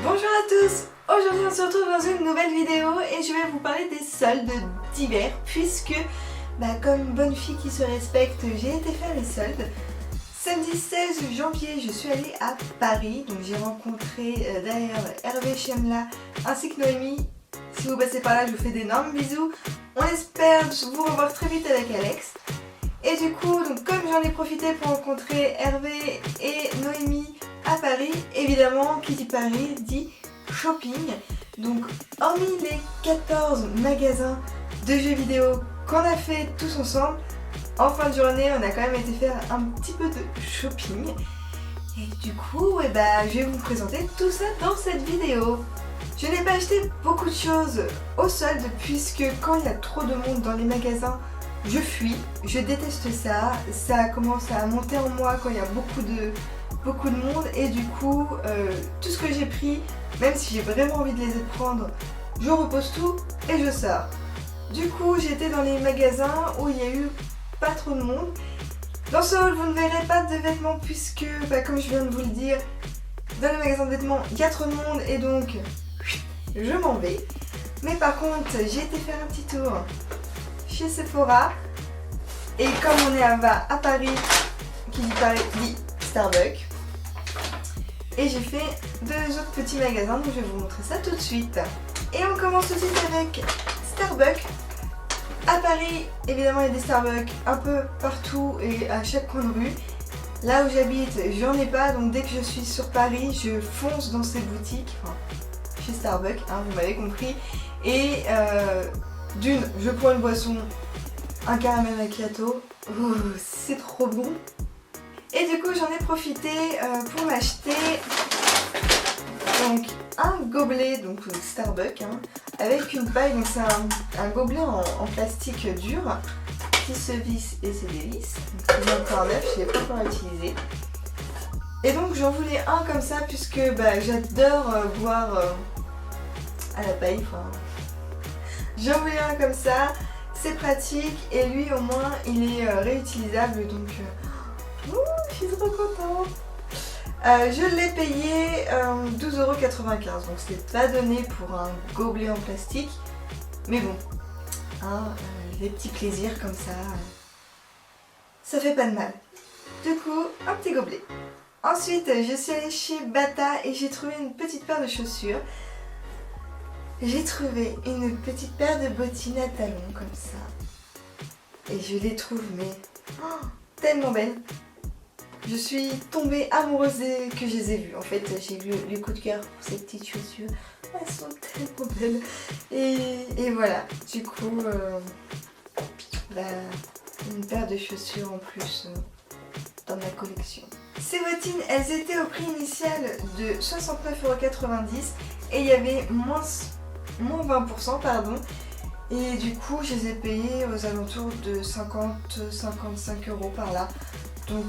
Bonjour à tous. Aujourd'hui on se retrouve dans une nouvelle vidéo et je vais vous parler des soldes d'hiver puisque comme bonne fille qui se respecte, j'ai été faire les soldes. Samedi 16 janvier je suis allée à Paris, donc j'ai rencontré d'ailleurs Hervé Chemla ainsi que Noémie. Si vous passez par là je vous fais d'énormes bisous. On espère vous revoir très vite avec Alex. Et du coup, donc comme j'en ai profité pour rencontrer Hervé et Noémie à Paris, évidemment, qui dit Paris dit shopping. Donc, hormis les 14 magasins de jeux vidéo qu'on a fait tous ensemble, en fin de journée, on a quand même été faire un petit peu de shopping. Et du coup, je vais vous présenter tout ça dans cette vidéo. Je n'ai pas acheté beaucoup de choses au solde puisque quand il y a trop de monde dans les magasins, je fuis, je déteste ça, ça commence à monter en moi quand il y a beaucoup de monde et du coup tout ce que j'ai pris, même si j'ai vraiment envie de les prendre, je repose tout et je sors. Du coup j'étais dans les magasins où il y a eu pas trop de monde. Dans ce haul vous ne verrez pas de vêtements puisque comme je viens de vous le dire, dans les magasins de vêtements il y a trop de monde et donc je m'en vais. Mais par contre j'ai été faire un petit tour chez Sephora et comme on est à Paris, qui dit Paris dit Starbucks, et j'ai fait deux autres petits magasins, donc je vais vous montrer ça tout de suite. Et on commence tout de suite avec Starbucks. À Paris, évidemment il y a des Starbucks un peu partout et à chaque coin de rue. Là où j'habite, j'en ai pas, donc dès que je suis sur Paris, je fonce dans ces boutiques, enfin, chez Starbucks, vous m'avez compris. Et d'une, je prends une boisson, un caramel macchiato, c'est trop bon. Et du coup j'en ai profité pour m'acheter donc un gobelet, donc Starbucks, avec une paille, donc c'est un gobelet en plastique dur qui se visse et se dévisse. Donc il est encore neuf, je ne l'ai pas encore utilisé. Et donc j'en voulais un comme ça puisque j'adore boire à la paille. J'en voulais un comme ça, c'est pratique et lui au moins il est réutilisable donc je suis trop contente. Je l'ai payé 12,95 €, donc c'est pas donné pour un gobelet en plastique, mais bon, les petits plaisirs comme ça fait pas de mal. Du coup, un petit gobelet. Ensuite, je suis allée chez Bata et j'ai trouvé une petite paire de chaussures. J'ai trouvé une petite paire de bottines à talons comme ça. Et je les trouve tellement belles. Je suis tombée amoureuse dès que je les ai vues. En fait, j'ai eu le coup de cœur pour ces petites chaussures. Elles sont tellement belles. Et voilà, du coup, une paire de chaussures en plus dans ma collection. Ces bottines, elles étaient au prix initial de 69,90 € et il y avait moins 20%, pardon. Et du coup, je les ai payées aux alentours de 50-55 € par là. Donc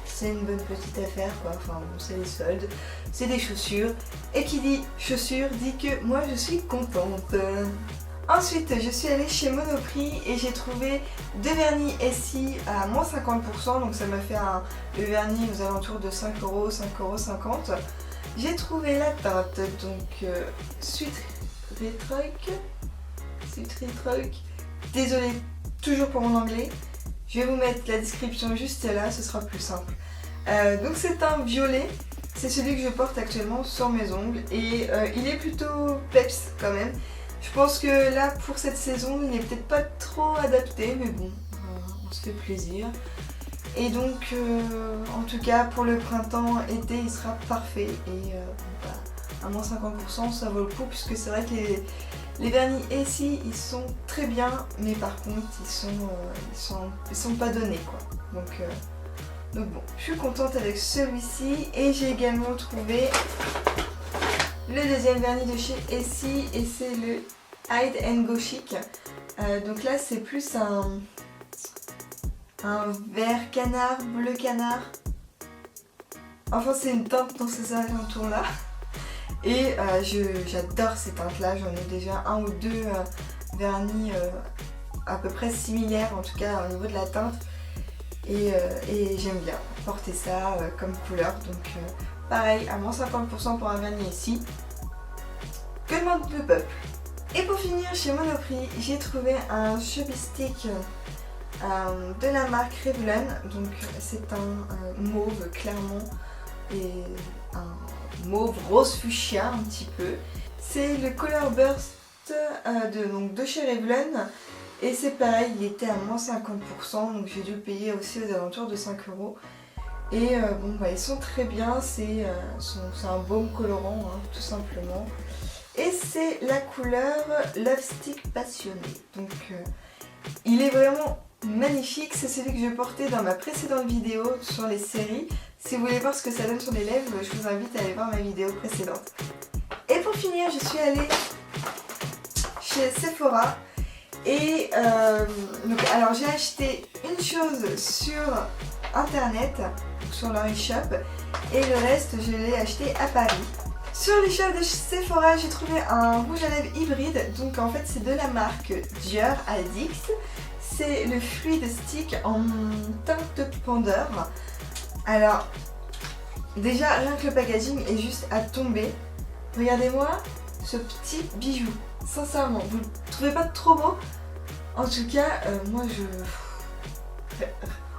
c'est une bonne petite affaire quoi, enfin bon, c'est les soldes, c'est des chaussures. Et qui dit chaussures dit que moi je suis contente. Ensuite je suis allée chez Monoprix et j'ai trouvé deux vernis SI à moins 50%, donc ça m'a fait le vernis aux alentours de 5 €, 5,50 €. J'ai trouvé la teinte, donc Sweet Retruc. Désolée toujours pour mon anglais. Je vais vous mettre la description juste là, ce sera plus simple. Donc c'est un violet, c'est celui que je porte actuellement sur mes ongles et il est plutôt peps quand même. Je pense que là pour cette saison il n'est peut-être pas trop adapté mais bon, on se fait plaisir. Et donc en tout cas pour le printemps, été il sera parfait et à moins 50% ça vaut le coup puisque c'est vrai que les vernis ici ils sont très bien mais par contre ils sont pas donnés quoi. Donc bon, je suis contente avec celui-ci et j'ai également trouvé le deuxième vernis de chez Essie et c'est le Hide and Go Chic. Donc là c'est plus un vert canard, bleu canard. Enfin c'est une teinte dans ces alentours là. Et j'adore ces teintes là, j'en ai déjà un ou deux vernis à peu près similaires en tout cas au niveau de la teinte. Et j'aime bien porter ça comme couleur, donc pareil à moins 50% pour un vernis ici. Que demande le peuple? Et pour finir, chez Monoprix, j'ai trouvé un chubby stick de la marque Revlon. Donc c'est un mauve clairement et un mauve rose fuchsia un petit peu. C'est le Color Burst de chez Revlon. Et c'est pareil, il était à moins 50%, donc j'ai dû le payer aussi aux alentours de 5 €. Et bon bah ils sont très bien, c'est un baume colorant hein, tout simplement. Et c'est la couleur Love Stick Passionné. Donc il est vraiment magnifique, c'est celui que je portais dans ma précédente vidéo sur les séries. Si vous voulez voir ce que ça donne sur les lèvres, je vous invite à aller voir ma vidéo précédente. Et pour finir, je suis allée chez Sephora. Et donc, alors j'ai acheté une chose sur internet, sur leur e-shop, et le reste je l'ai acheté à Paris. Sur l'e-shop de Sephora, j'ai trouvé un rouge à lèvres hybride, donc en fait c'est de la marque Dior Adix. C'est le Fluid Stick en teinte Pandore. Alors déjà rien que le packaging est juste à tomber. Regardez-moi ce petit bijou. Sincèrement, vous le trouvez pas trop beau? En tout cas, moi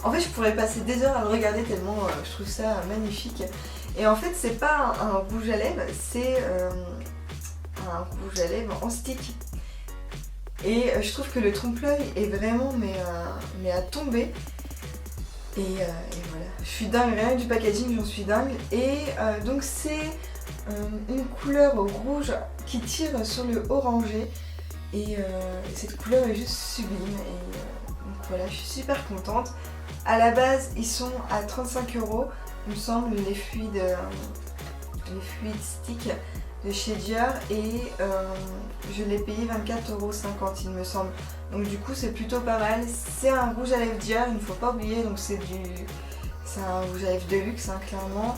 en fait je pourrais passer des heures à le regarder tellement je trouve ça magnifique. Et en fait c'est pas un rouge à lèvres, c'est un rouge à lèvres en stick. Et je trouve que le trompe-l'œil est vraiment mais à tomber. Et voilà, je suis dingue, rien que du packaging j'en suis dingue. Et donc c'est une couleur rouge qui tire sur le orangé. Et cette couleur est juste sublime. Et donc voilà, je suis super contente. À la base, ils sont à 35 €, il me semble, les fluides sticks de chez Dior. Et je l'ai payé 24,50 € il me semble. Donc du coup, c'est plutôt pas mal. C'est un rouge à lèvres Dior, il ne faut pas oublier. Donc c'est un rouge à lèvres de luxe, hein, clairement.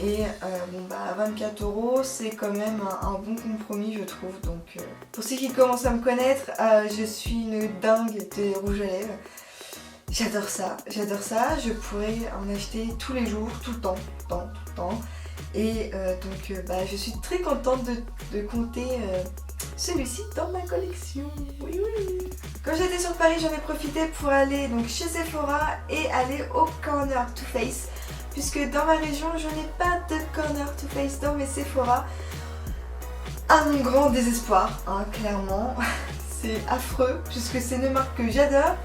Et bon bah à 24 €, c'est quand même un bon compromis je trouve. Donc pour ceux qui commencent à me connaître, je suis une dingue des rouges à lèvres. J'adore ça, je pourrais en acheter tous les jours, tout le temps. Et donc bah, je suis très contente de compter celui-ci dans ma collection. Oui. Quand j'étais sur Paris, j'en ai profité pour aller donc chez Sephora et aller au Corner Too Faced. Puisque dans ma région, je n'ai pas de Corner Too Faced dans mes Sephora. À mon grand désespoir, hein, clairement. C'est affreux, puisque c'est une marque que j'adore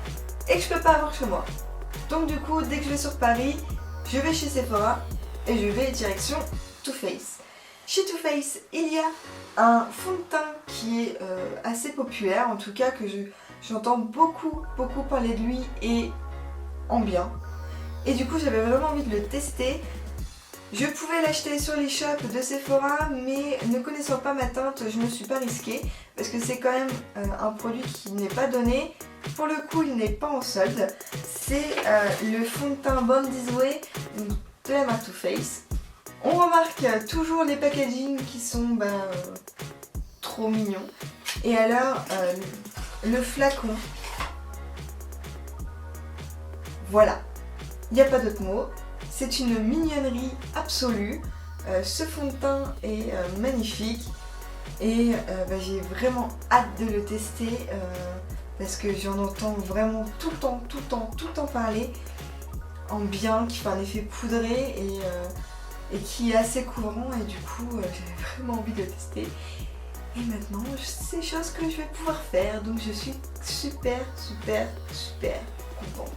et que je peux pas avoir chez moi. Donc du coup, dès que je vais sur Paris, je vais chez Sephora et je vais direction Too Faced. Chez Too Faced, il y a un fond de teint qui est assez populaire, en tout cas que j'entends beaucoup parler de lui et en bien. Et du coup j'avais vraiment envie de le tester. Je pouvais l'acheter sur l'e-shop de Sephora, mais ne connaissant pas ma teinte, je ne me suis pas risquée. Parce que c'est quand même un produit qui n'est pas donné. Pour le coup, il n'est pas en solde. C'est le fond de teint Born This Way de la marque Too Faced. On remarque toujours les packaging qui sont trop mignons. Et alors, le flacon. Voilà. Il n'y a pas d'autre mot, c'est une mignonnerie absolue. Ce fond de teint est magnifique et j'ai vraiment hâte de le tester parce que j'en entends vraiment tout le temps parler en bien, qui fait un effet poudré et qui est assez couvrant, et du coup j'avais vraiment envie de le tester. Et maintenant c'est chose que je vais pouvoir faire, donc je suis super contente.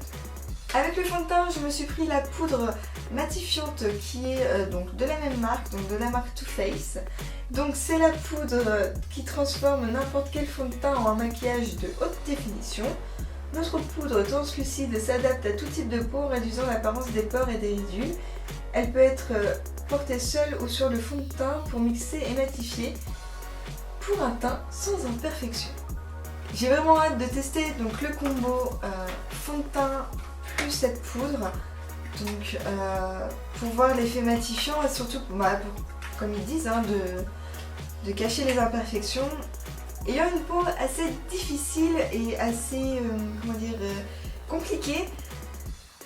Avec le fond de teint, je me suis pris la poudre matifiante qui est donc de la même marque, donc de la marque Too Faced. Donc c'est la poudre qui transforme n'importe quel fond de teint en un maquillage de haute définition. Notre poudre translucide s'adapte à tout type de peau, réduisant l'apparence des pores et des ridules. Elle peut être portée seule ou sur le fond de teint pour mixer et matifier pour un teint sans imperfection. J'ai vraiment hâte de tester donc le combo fond de teint plus cette poudre, donc pour voir l'effet matifiant et surtout comme ils disent hein, de cacher les imperfections. Ayant une peau assez difficile et assez compliquée,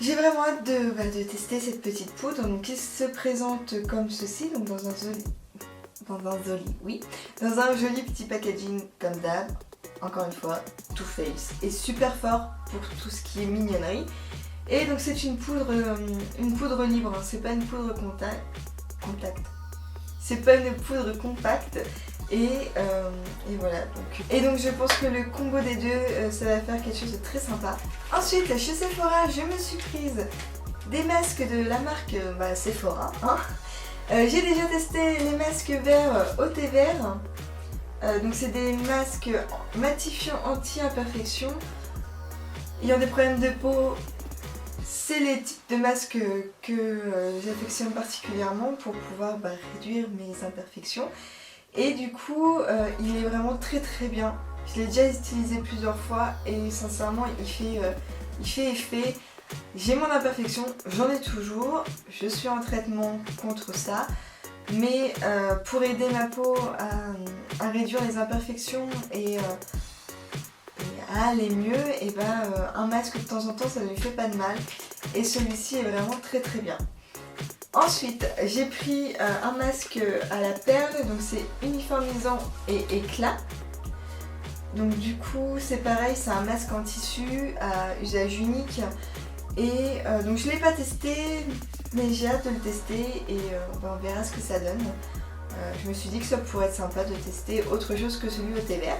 J'ai vraiment hâte de tester cette petite poudre. Donc il se présente comme ceci, donc dans un joli petit packaging comme d'hab. Encore une fois, Too Faced est super fort pour tout ce qui est mignonnerie. Et donc c'est une poudre libre, hein. C'est pas une poudre contact. C'est pas une poudre compacte. Et voilà. Donc je pense que le combo des deux, ça va faire quelque chose de très sympa. Ensuite, chez Sephora, je me suis prise des masques de la marque Sephora. Hein. J'ai déjà testé les masques verts au thé vert. Donc c'est des masques matifiants anti-imperfection. Ayant des problèmes de peau, c'est les types de masques que j'affectionne particulièrement pour pouvoir réduire mes imperfections. Et du coup, il est vraiment très bien. Je l'ai déjà utilisé plusieurs fois et sincèrement, il fait effet. J'ai mon imperfection, j'en ai toujours. Je suis en traitement contre ça. Mais pour aider ma peau à réduire les imperfections et à aller mieux, et un masque de temps en temps, ça ne lui fait pas de mal. Et celui-ci est vraiment très bien. Ensuite, j'ai pris un masque à la perle, donc c'est uniformisant et éclat. Donc du coup, c'est pareil, c'est un masque en tissu à usage unique. Et donc je ne l'ai pas testé, mais j'ai hâte de le tester et on verra ce que ça donne. Je me suis dit que ça pourrait être sympa de tester autre chose que celui au thé vert.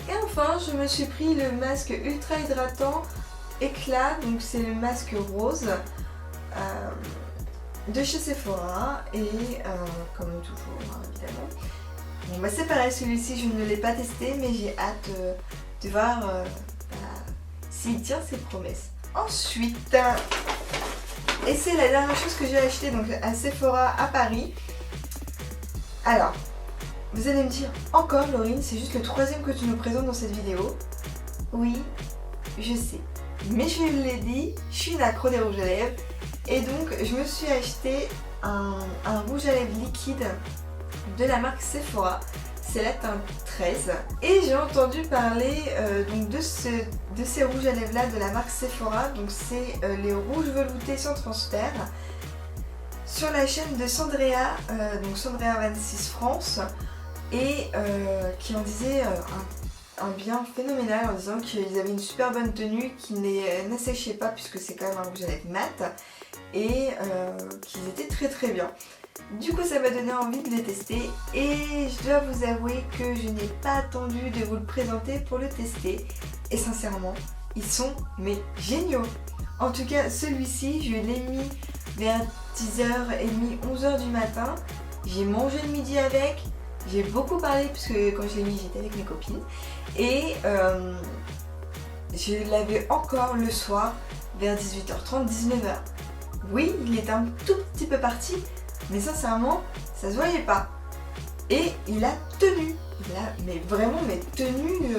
Et enfin, je me suis pris le masque ultra hydratant éclat, donc c'est le masque rose de chez Sephora et comme toujours évidemment. Bon c'est pareil, celui-ci je ne l'ai pas testé, mais j'ai hâte de voir s'il tient ses promesses. Ensuite, et c'est la dernière chose que j'ai acheté donc à Sephora à Paris. Alors, vous allez me dire, encore Laurine, c'est juste le troisième que tu nous présentes dans cette vidéo. Oui, je sais. Mais je l'ai dit, je suis une accro des rouges à lèvres. Et donc, je me suis acheté un rouge à lèvres liquide de la marque Sephora. C'est la teinte 13. Et j'ai entendu parler donc de ces rouges à lèvres là de la marque Sephora. Donc c'est les rouges veloutés sans transfert. Sur la chaîne de Sandrea, donc Sandrea26 France. Et qui en disait un bien phénoménal en disant qu'ils avaient une super bonne tenue, qui n'asséchait pas puisque c'est quand même un rouge à lèvres mat. Et qu'ils étaient très bien. Du coup ça m'a donné envie de les tester et je dois vous avouer que je n'ai pas attendu de vous le présenter pour le tester et sincèrement ils sont géniaux. En tout cas celui-ci je l'ai mis vers 10h30, 11h du matin, j'ai mangé le midi avec, j'ai beaucoup parlé puisque quand je l'ai mis j'étais avec mes copines et je l'avais encore le soir vers 18h30, 19h. Oui, il est un tout petit peu parti, mais sincèrement, ça se voyait pas. Et il a tenu. Il a vraiment tenu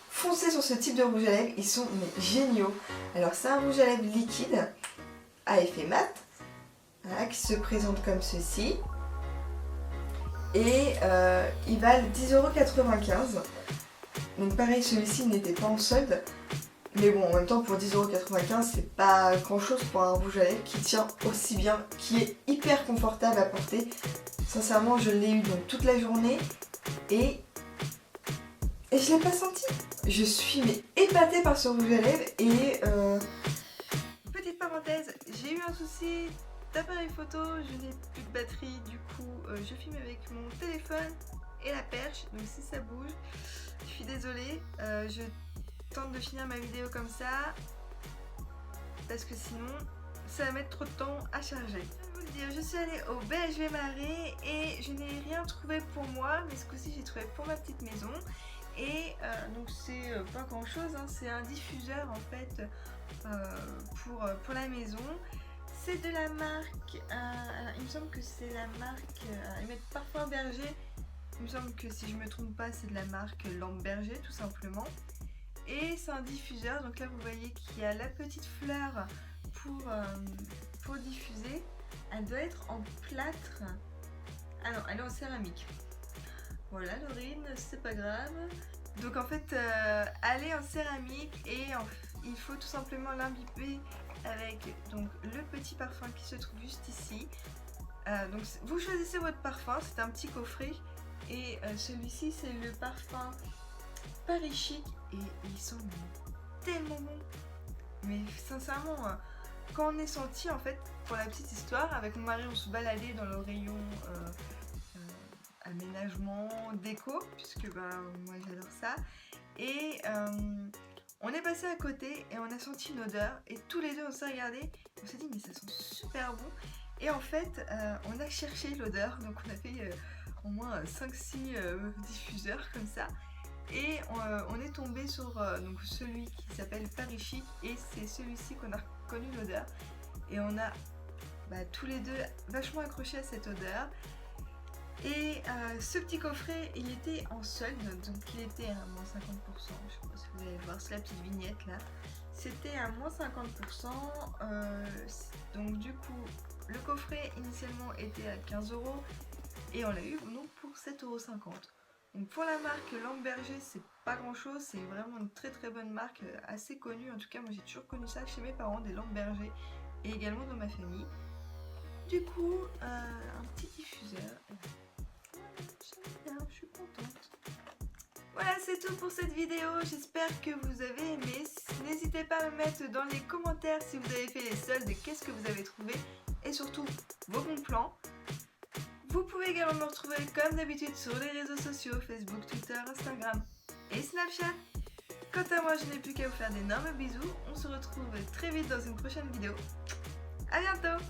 foncé sur ce type de rouge à lèvres. Ils sont géniaux. Alors c'est un rouge à lèvres liquide à effet mat. Voilà, qui se présente comme ceci. Et il valent 10,95 €. Donc pareil, celui-ci n'était pas en solde. Mais bon, en même temps, pour 10,95 €, c'est pas grand chose pour un rouge à lèvres qui tient aussi bien, qui est hyper confortable à porter. Sincèrement, je l'ai eu donc toute la journée et je l'ai pas senti. Je suis épatée par ce rouge à lèvres et petite parenthèse, j'ai eu un souci d'appareil photo, je n'ai plus de batterie, du coup je filme avec mon téléphone et la perche, donc si ça bouge, je suis désolée, je tente de finir ma vidéo comme ça parce que sinon ça va mettre trop de temps à charger. Je vais vous le dire, je suis allée au BHV Marais et je n'ai rien trouvé pour moi, mais ce coup-ci j'ai trouvé pour ma petite maison et donc c'est pas grand chose, hein, c'est un diffuseur en fait pour la maison. C'est de la marque, il me semble que c'est la marque, ils mettent parfois Berger, il me semble que si je me trompe pas c'est de la marque Lampe Berger tout simplement. Et c'est un diffuseur, donc là vous voyez qu'il y a la petite fleur pour diffuser. Elle doit être en plâtre. Ah non, elle est en céramique. Voilà Laurine, c'est pas grave. Donc en fait, elle est en céramique et il faut tout simplement l'imbiber avec donc le petit parfum qui se trouve juste ici. Donc vous choisissez votre parfum, c'est un petit coffret et celui-ci c'est le parfum Paris Chic et ils sont tellement bons. Mais sincèrement, quand on est sorti en fait, pour la petite histoire, avec mon mari on se baladait dans le rayon aménagement, déco, puisque moi j'adore ça, et on est passé à côté et on a senti une odeur et tous les deux on s'est regardé, on s'est dit mais ça sent super bon. Et en fait on a cherché l'odeur, donc on a fait au moins 5-6 diffuseurs comme ça. Et on est tombé sur donc celui qui s'appelle Paris Chic et c'est celui-ci qu'on a reconnu l'odeur. Et on a tous les deux vachement accroché à cette odeur. Et ce petit coffret il était en solde, donc il était à moins 50%, je sais pas si vous allez voir, c'est la petite vignette là. C'était à moins 50%, donc du coup le coffret initialement était à 15 € et on l'a eu donc pour 7,50 €. Donc pour la marque Lamberger, c'est pas grand chose, c'est vraiment une très très bonne marque, assez connue. En tout cas moi j'ai toujours connu ça chez mes parents, des Lamberger, et également dans ma famille. Du coup un petit diffuseur, j'aime bien, je suis contente. Voilà, c'est tout pour cette vidéo, j'espère que vous avez aimé. N'hésitez pas à me mettre dans les commentaires si vous avez fait les soldes, qu'est-ce que vous avez trouvé et surtout vos bons plans. Vous pouvez également me retrouver comme d'habitude sur les réseaux sociaux, Facebook, Twitter, Instagram et Snapchat. Quant à moi, je n'ai plus qu'à vous faire d'énormes bisous. On se retrouve très vite dans une prochaine vidéo. À bientôt!